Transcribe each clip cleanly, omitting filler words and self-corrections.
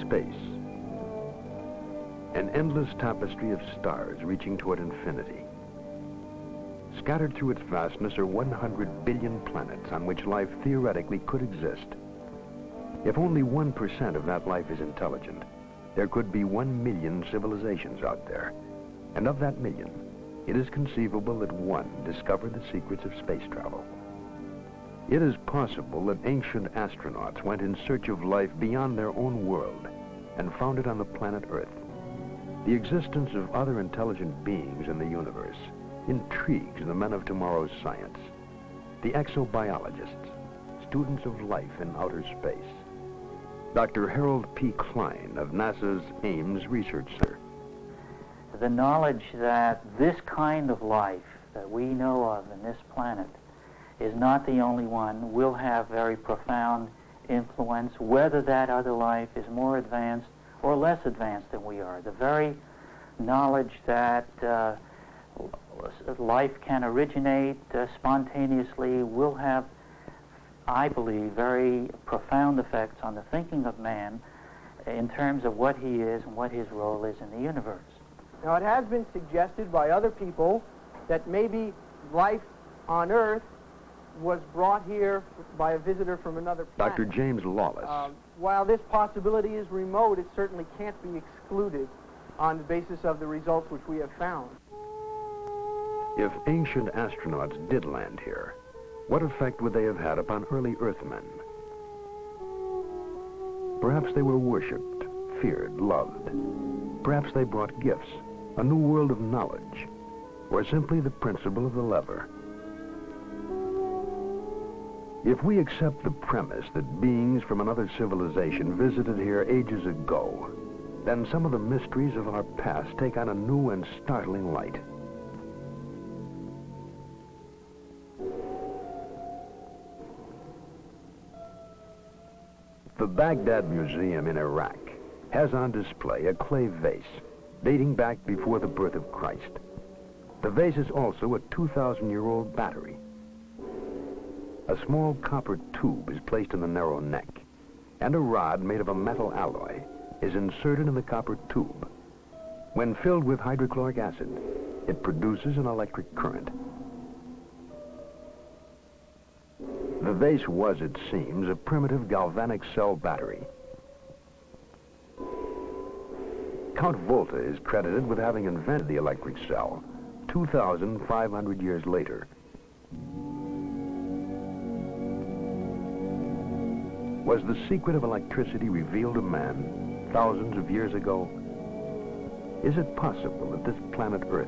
space. An endless tapestry of stars reaching toward infinity. Scattered through its vastness are 100 billion planets on which life theoretically could exist. If only 1% of that life is intelligent, there could be 1 million civilizations out there. And of that million, it is conceivable that one discovered the secrets of space travel. It is possible that ancient astronauts went in search of life beyond their own world and found it on the planet Earth. The existence of other intelligent beings in the universe intrigues the men of tomorrow's science, the exobiologists, students of life in outer space. Dr. Harold P. Klein of NASA's Ames Research Center. The knowledge that this kind of life that we know of in this planet is not the only one will have very profound influence, whether that other life is more advanced or less advanced than we are. The very knowledge that life can originate spontaneously will have, I believe, very profound effects on the thinking of man in terms of what he is and what his role is in the universe. Now, it has been suggested by other people that maybe life on Earth was brought here by a visitor from another planet. Dr. James Lawless. While this possibility is remote, it certainly can't be excluded on the basis of the results which we have found. If ancient astronauts did land here, what effect would they have had upon early Earthmen? Perhaps they were worshipped, feared, loved. Perhaps they brought gifts, a new world of knowledge, or simply the principle of the lever. If we accept the premise that beings from another civilization visited here ages ago, then some of the mysteries of our past take on a new and startling light. The Baghdad Museum in Iraq has on display a clay vase dating back before the birth of Christ. The vase is also a 2,000-year-old battery. A small copper tube is placed in the narrow neck, and a rod made of a metal alloy is inserted in the copper tube. When filled with hydrochloric acid, it produces an electric current. The vase was, it seems, a primitive galvanic cell battery. Count Volta is credited with having invented the electric cell 2,500 years later. Was the secret of electricity revealed to man thousands of years ago? Is it possible that this planet Earth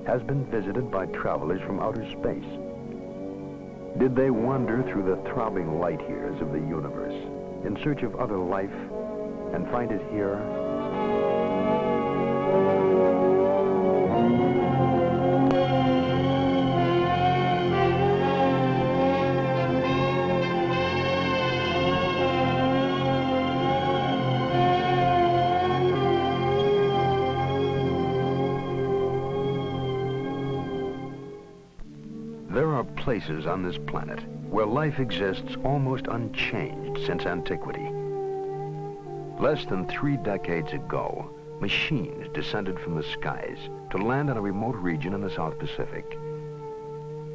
has been visited by travelers from outer space? Did they wander through the throbbing light years of the universe in search of other life and find it here? There are places on this planet where life exists almost unchanged since antiquity. Less than 3 decades ago, machines descended from the skies to land in a remote region in the South Pacific.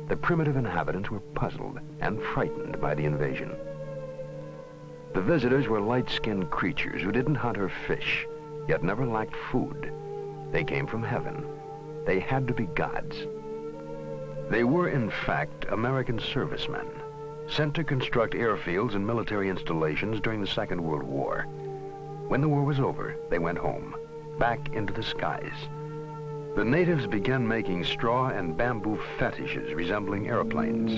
The primitive inhabitants were puzzled and frightened by the invasion. The visitors were light-skinned creatures who didn't hunt or fish, yet never lacked food. They came from heaven. They had to be gods. They were, in fact, American servicemen, sent to construct airfields and military installations during the Second World War. When the war was over, they went home, back into the skies. The natives began making straw and bamboo fetishes resembling airplanes.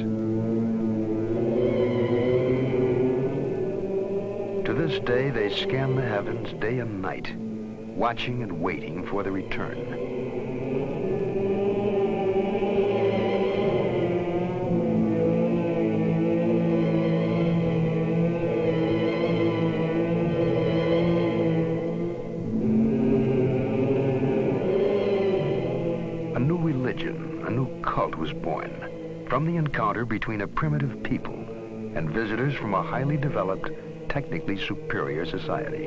To this day, they scan the heavens day and night, watching and waiting for the return. A new cult was born from the encounter between a primitive people and visitors from a highly developed, technically superior society.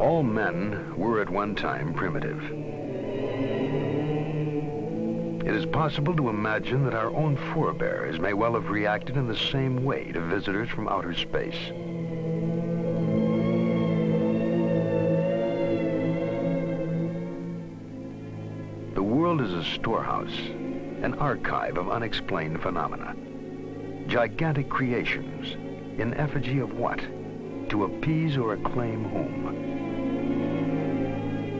All men were at one time primitive. It is possible to imagine that our own forebears may well have reacted in the same way to visitors from outer space. The world is a storehouse, an archive of unexplained phenomena. Gigantic creations, in effigy of what? To appease or acclaim whom?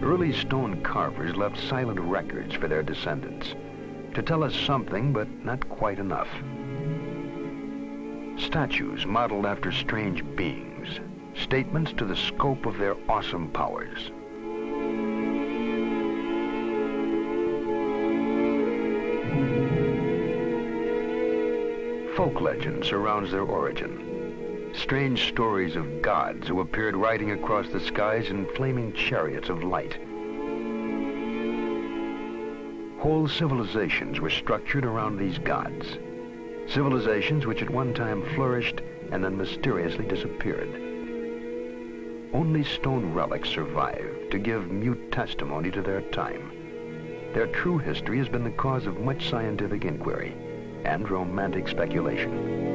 Early stone carvers left silent records for their descendants, to tell us something, but not quite enough. Statues modeled after strange beings, statements to the scope of their awesome powers. Folk legend surrounds their origin. Strange stories of gods who appeared riding across the skies in flaming chariots of light. Whole civilizations were structured around these gods. Civilizations which at one time flourished and then mysteriously disappeared. Only stone relics survive to give mute testimony to their time. Their true history has been the cause of much scientific inquiry and romantic speculation.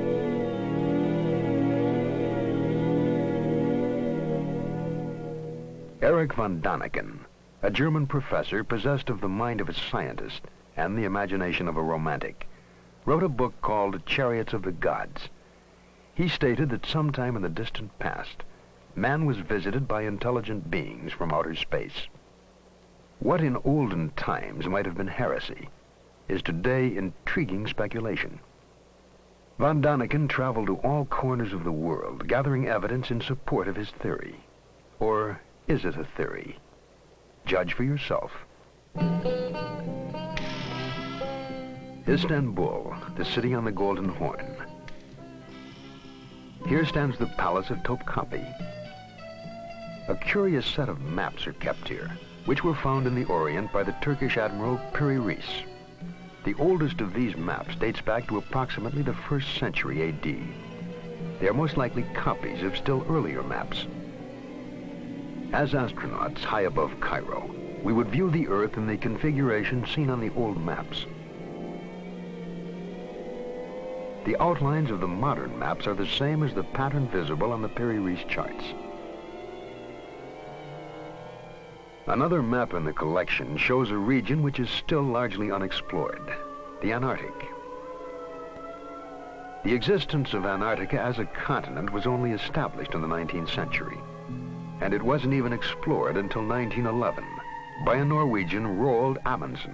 Erich von Däniken, a German professor possessed of the mind of a scientist and the imagination of a romantic, wrote a book called Chariots of the Gods. He stated that sometime in the distant past, man was visited by intelligent beings from outer space. What in olden times might have been heresy is today intriguing speculation. Von Däniken traveled to all corners of the world, gathering evidence in support of his theory. Or is it a theory? Judge for yourself. Istanbul, the city on the Golden Horn. Here stands the Palace of Topkapi. A curious set of maps are kept here, which were found in the Orient by the Turkish Admiral Piri Reis. The oldest of these maps dates back to approximately the 1st century AD. They are most likely copies of still earlier maps. As astronauts high above Cairo, we would view the Earth in the configuration seen on the old maps. The outlines of the modern maps are the same as the pattern visible on the Piri Reis charts. Another map in the collection shows a region which is still largely unexplored, the Antarctic. The existence of Antarctica as a continent was only established in the 19th century, and it wasn't even explored until 1911 by a Norwegian, Roald Amundsen.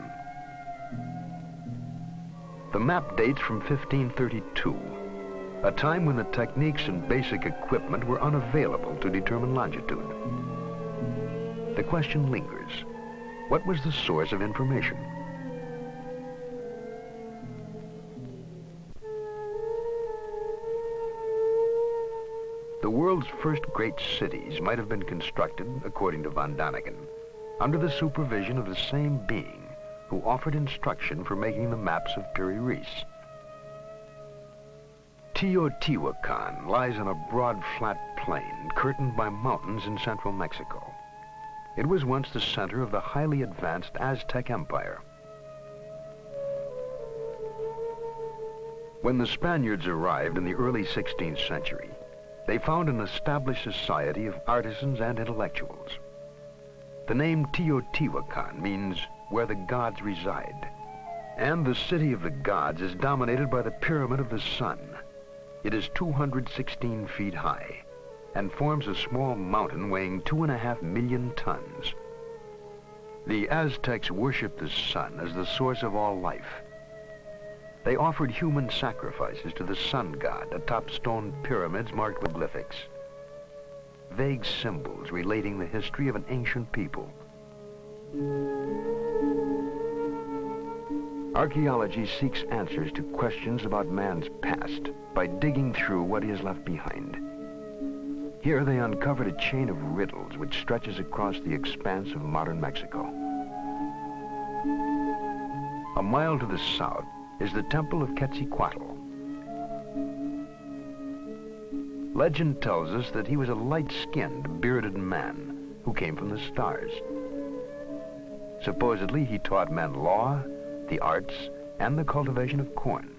The map dates from 1532, a time when the techniques and basic equipment were unavailable to determine longitude. The question lingers. What was the source of information? The world's first great cities might have been constructed, according to von Däniken, under the supervision of the same being who offered instruction for making the maps of Piri Reis. Teotihuacan lies on a broad, flat plain curtained by mountains in central Mexico. It was once the center of the highly advanced Aztec Empire. When the Spaniards arrived in the early 16th century, they found an established society of artisans and intellectuals. The name Teotihuacan means where the gods reside. And the city of the gods is dominated by the Pyramid of the Sun. It is 216 feet high and forms a small mountain weighing 2.5 million tons. The Aztecs worshipped the sun as the source of all life. They offered human sacrifices to the sun god atop stone pyramids marked with glyphics. Vague symbols relating the history of an ancient people. Archaeology seeks answers to questions about man's past by digging through what he has left behind. Here they uncovered a chain of riddles which stretches across the expanse of modern Mexico. A mile to the south is the Temple of Quetzalcoatl. Legend tells us that he was a light-skinned, bearded man who who came from the stars. Supposedly, he taught men law, the arts, and the cultivation of corn.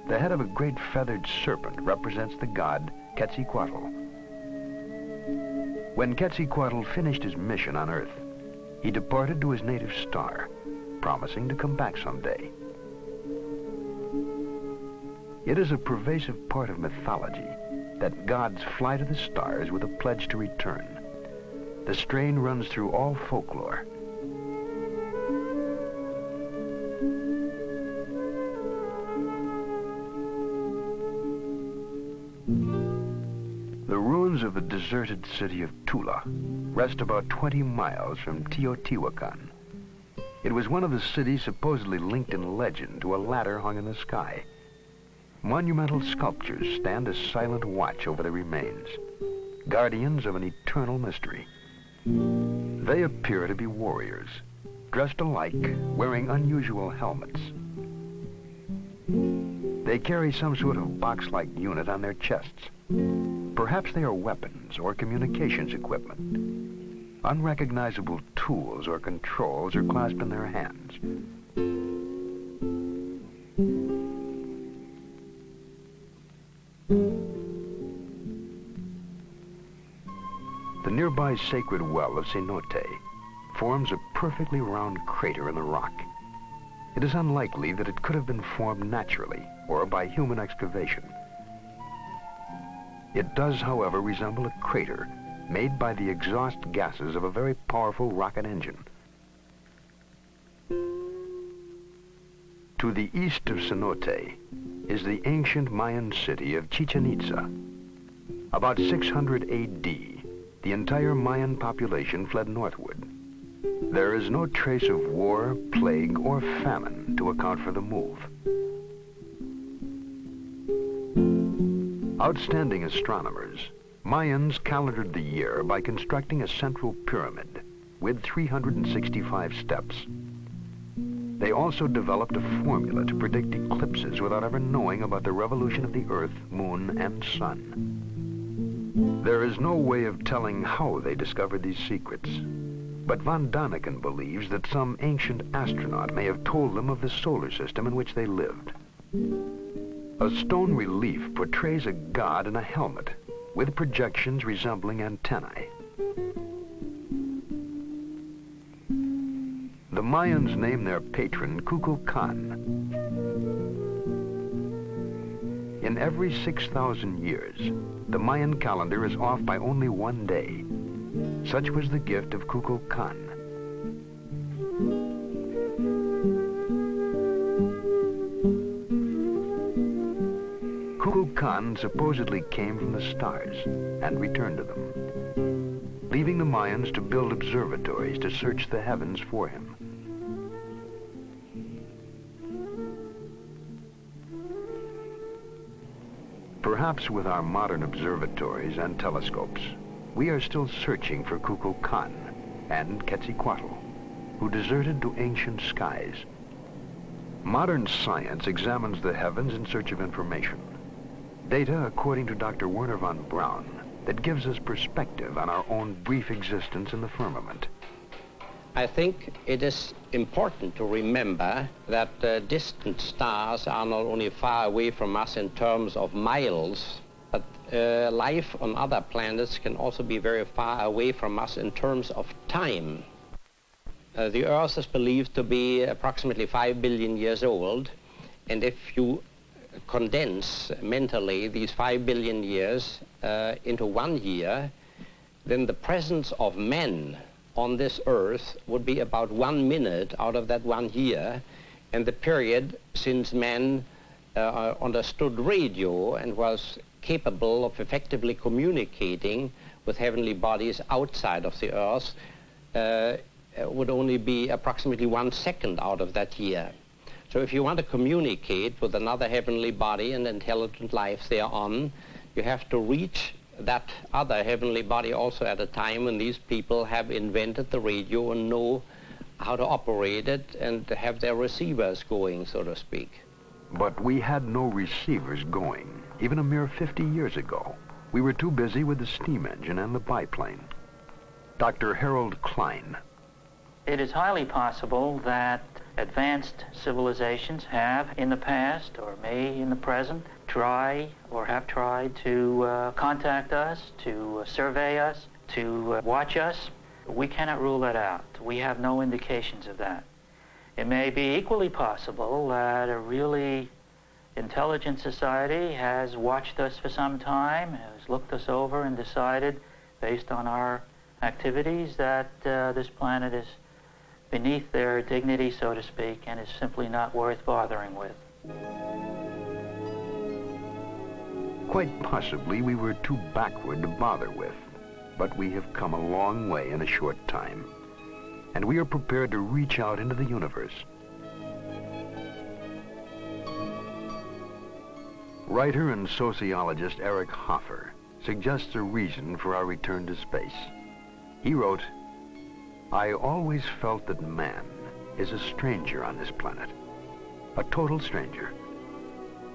The head of a great feathered serpent represents the god Quetzalcoatl. When Quetzalcoatl finished his mission on Earth, he departed to his native star, promising to come back someday. It is a pervasive part of mythology that gods fly to the stars with a pledge to return. The strain runs through all folklore. The ruins of the deserted city of Tula rest about 20 miles from Teotihuacan. It was one of the cities supposedly linked in legend to a ladder hung in the sky. Monumental sculptures stand as silent watch over the remains, guardians of an eternal mystery. They appear to be warriors, dressed alike, wearing unusual helmets. They carry some sort of box-like unit on their chests. Perhaps they are weapons or communications equipment. Unrecognizable tools or controls are clasped in their hands. The nearby sacred well of Cenote forms a perfectly round crater in the rock. It is unlikely that it could have been formed naturally or by human excavation. It does, however, resemble a crater made by the exhaust gases of a very powerful rocket engine. To the east of Cenote is the ancient Mayan city of Chichen Itza. About 600 A.D., the entire Mayan population fled northward. There is no trace of war, plague, or famine to account for the move. Outstanding astronomers, Mayans calendared the year by constructing a central pyramid with 365 steps. They also developed a formula to predict eclipses without ever knowing about the revolution of the Earth, Moon, and Sun. There is no way of telling how they discovered these secrets, but von Daniken believes that some ancient astronaut may have told them of the solar system in which they lived. A stone relief portrays a god in a helmet with projections resembling antennae. The Mayans named their patron Kukulkan. In every 6,000 years, the Mayan calendar is off by only one day. Such was the gift of Kukulkan. Kukulkan supposedly came from the stars and returned to them, leaving the Mayans to build observatories to search the heavens for him. Perhaps with our modern observatories and telescopes, we are still searching for Kukulkan and Quetzalcoatl, who deserted to ancient skies. Modern science examines the heavens in search of information. Data, according to Dr. Werner von Braun, that gives us perspective on our own brief existence in the firmament. I think it is important to remember that distant stars are not only far away from us in terms of miles, but life on other planets can also be very far away from us in terms of time. The Earth is believed to be approximately 5 billion years old, and if you condense mentally these 5 billion years into 1 year, then the presence of men on this Earth would be about 1 minute out of that 1 year, and the period since man understood radio and was capable of effectively communicating with heavenly bodies outside of the Earth would only be approximately 1 second out of that year. So if you want to communicate with another heavenly body and intelligent life thereon, you have to reach that other heavenly body also at a time when these people have invented the radio and know how to operate it and have their receivers going, so to speak. But we had no receivers going, even a mere 50 years ago. We were too busy with the steam engine and the biplane. Dr. Harold Klein. It is highly possible that advanced civilizations have in the past, or may in the present, try or have tried to contact us, to survey us, to watch us. We cannot rule that out. We have no indications of that. It may be equally possible that a really intelligent society has watched us for some time, has looked us over and decided, based on our activities, that this planet is beneath their dignity, so to speak, and is simply not worth bothering with. Quite possibly we were too backward to bother with, but we have come a long way in a short time, and we are prepared to reach out into the universe. Writer and sociologist Eric Hoffer suggests a reason for our return to space. He wrote, "I always felt that man is a stranger on this planet, a total stranger.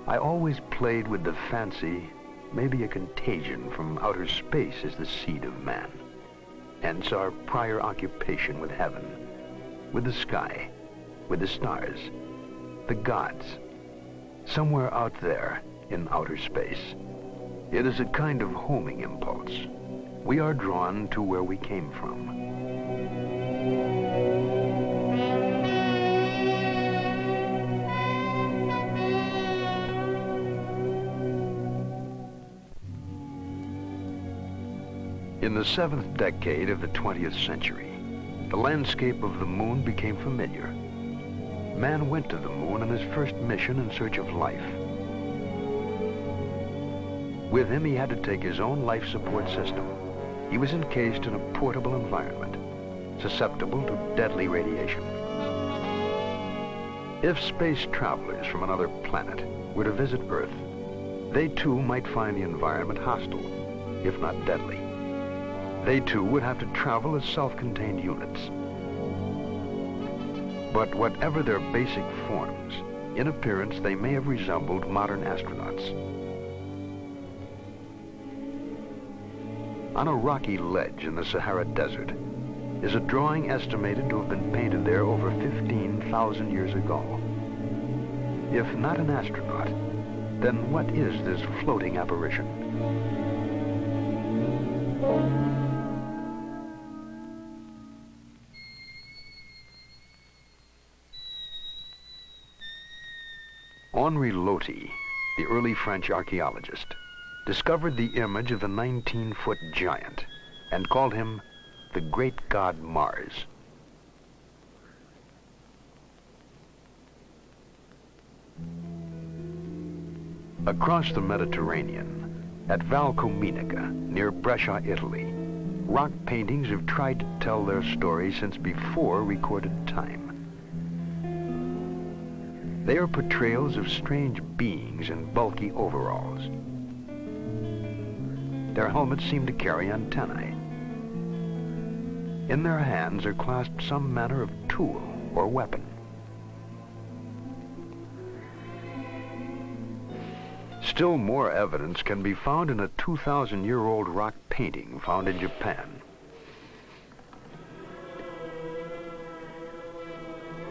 I always played with the fancy, maybe a contagion from outer space is the seed of man. Hence our prior occupation with heaven, with the sky, with the stars, the gods, somewhere out there in outer space. It is a kind of homing impulse. We are drawn to where we came from." In the 7th decade of the 20th century, the landscape of the moon became familiar. Man went to the moon on his first mission in search of life. With him, he had to take his own life support system. He was encased in a portable environment, susceptible to deadly radiation. If space travelers from another planet were to visit Earth, they too might find the environment hostile, if not deadly. They too would have to travel as self-contained units. But whatever their basic forms, in appearance they may have resembled modern astronauts. On a rocky ledge in the Sahara Desert is a drawing estimated to have been painted there over 15,000 years ago. If not an astronaut, then what is this floating apparition? Henri Loti, the early French archaeologist, discovered the image of a 19-foot giant and called him the great god Mars. Across the Mediterranean, at Valcominica, near Brescia, Italy, rock paintings have tried to tell their story since before recorded time. They are portrayals of strange beings in bulky overalls. Their helmets seem to carry antennae. In their hands are clasped some manner of tool or weapon. Still more evidence can be found in a 2,000-year-old rock painting found in Japan.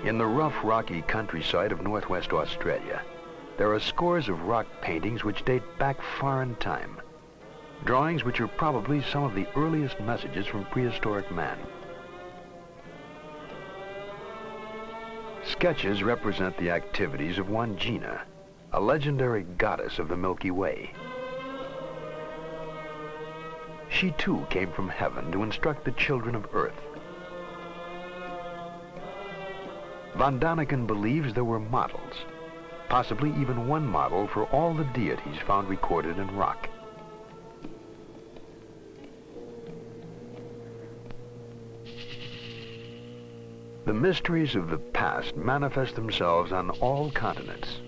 In the rough, rocky countryside of northwest Australia, there are scores of rock paintings which date back far in time. Drawings which are probably some of the earliest messages from prehistoric man. Sketches represent the activities of one Gina, a legendary goddess of the Milky Way. She too came from heaven to instruct the children of Earth. Von Daniken believes there were models, possibly even one model for all the deities found recorded in rock. The mysteries of the past manifest themselves on all continents.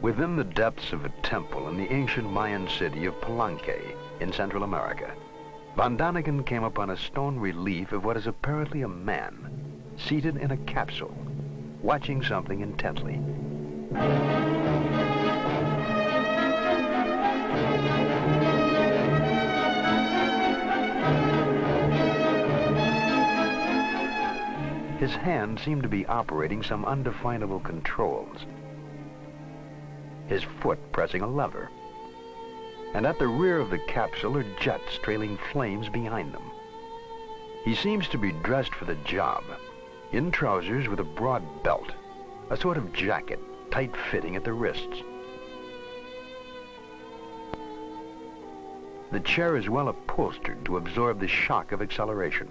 Within the depths of a temple in the ancient Mayan city of Palenque in Central America, Von Daniken came upon a stone relief of what is apparently a man, seated in a capsule, watching something intently. His hand seemed to be operating some undefinable controls. His foot pressing a lever. And at the rear of the capsule are jets trailing flames behind them. He seems to be dressed for the job, in trousers with a broad belt, a sort of jacket, tight-fitting at the wrists. The chair is well upholstered to absorb the shock of acceleration.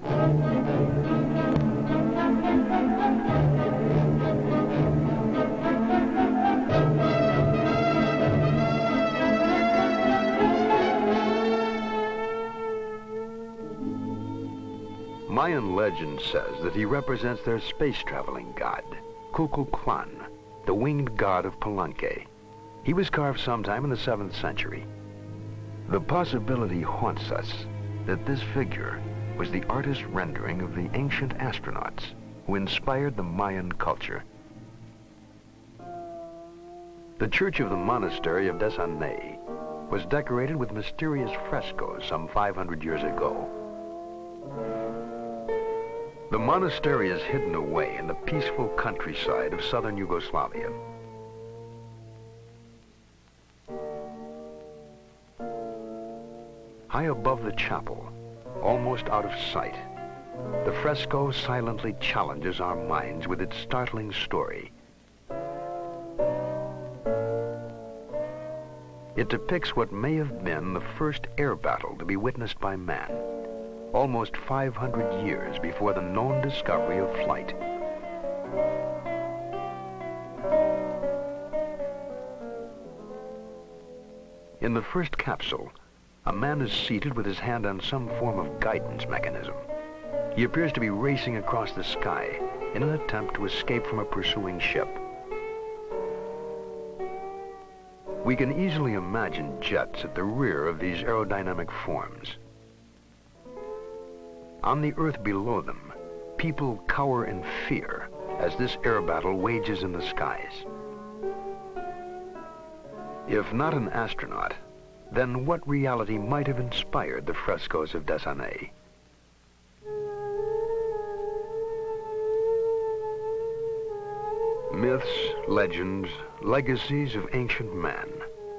Mayan legend says that he represents their space-traveling god, Kukulkan, the winged god of Palenque. He was carved sometime in the 7th century. The possibility haunts us that this figure was the artist's rendering of the ancient astronauts who inspired the Mayan culture. The church of the monastery of Desanay was decorated with mysterious frescoes some 500 years ago. The monastery is hidden away in the peaceful countryside of southern Yugoslavia. High above the chapel, almost out of sight, the fresco silently challenges our minds with its startling story. It depicts what may have been the first air battle to be witnessed by man, almost 500 years before the known discovery of flight. In the first capsule, a man is seated with his hand on some form of guidance mechanism. He appears to be racing across the sky in an attempt to escape from a pursuing ship. We can easily imagine jets at the rear of these aerodynamic forms. On the earth below them, people cower in fear as this air battle wages in the skies. If not an astronaut, then what reality might have inspired the frescoes of Desanay? Myths, legends, legacies of ancient man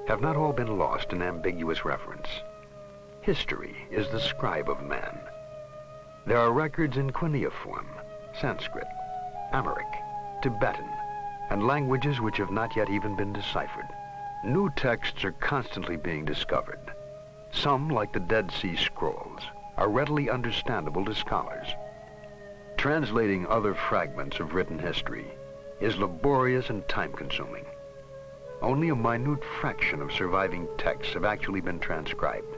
have not all been lost in ambiguous reference. History is the scribe of man. There are records in cuneiform, Sanskrit, Amharic, Tibetan, and languages which have not yet even been deciphered. New texts are constantly being discovered. Some, like the Dead Sea Scrolls, are readily understandable to scholars. Translating other fragments of written history is laborious and time-consuming. Only a minute fraction of surviving texts have actually been transcribed.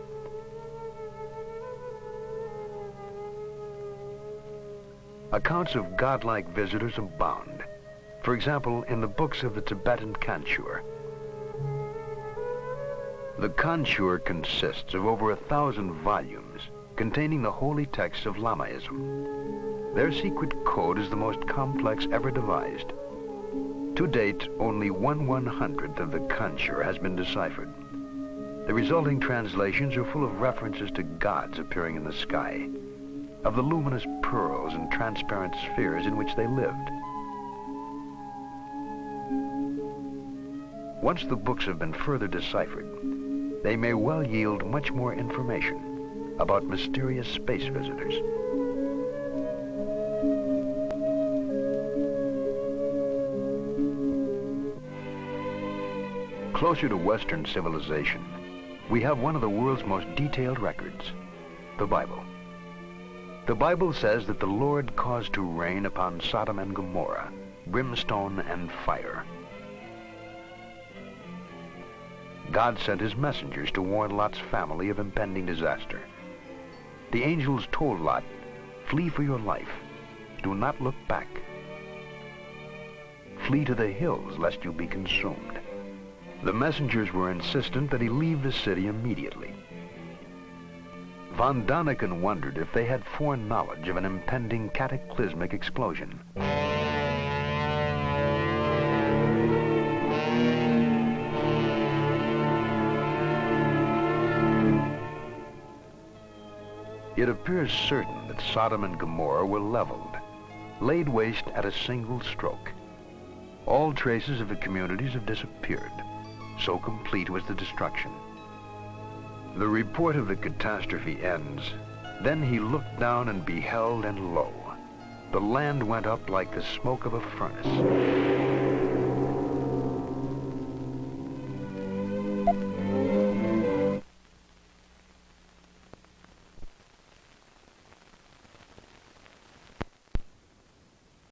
Accounts of godlike visitors abound. For example, in the books of the Tibetan Kanchur. The Kanchur consists of over 1,000 volumes containing the holy texts of Lamaism. Their secret code is the most complex ever devised. To date, only 1/100th of the Kanchur has been deciphered. The resulting translations are full of references to gods appearing in the sky, of the luminous pearls and transparent spheres in which they lived. Once the books have been further deciphered, they may well yield much more information about mysterious space visitors. Closer to Western civilization, we have one of the world's most detailed records, the Bible. The Bible says that the Lord caused to rain upon Sodom and Gomorrah brimstone and fire. God sent his messengers to warn Lot's family of impending disaster. The angels told Lot, "Flee for your life. Do not look back. Flee to the hills lest you be consumed." The messengers were insistent that he leave the city immediately. Von Daniken wondered if they had foreknowledge of an impending cataclysmic explosion. It appears certain that Sodom and Gomorrah were leveled, laid waste at a single stroke. All traces of the communities have disappeared. So complete was the destruction. The report of the catastrophe ends. Then he looked down and beheld, and lo, the land went up like the smoke of a furnace.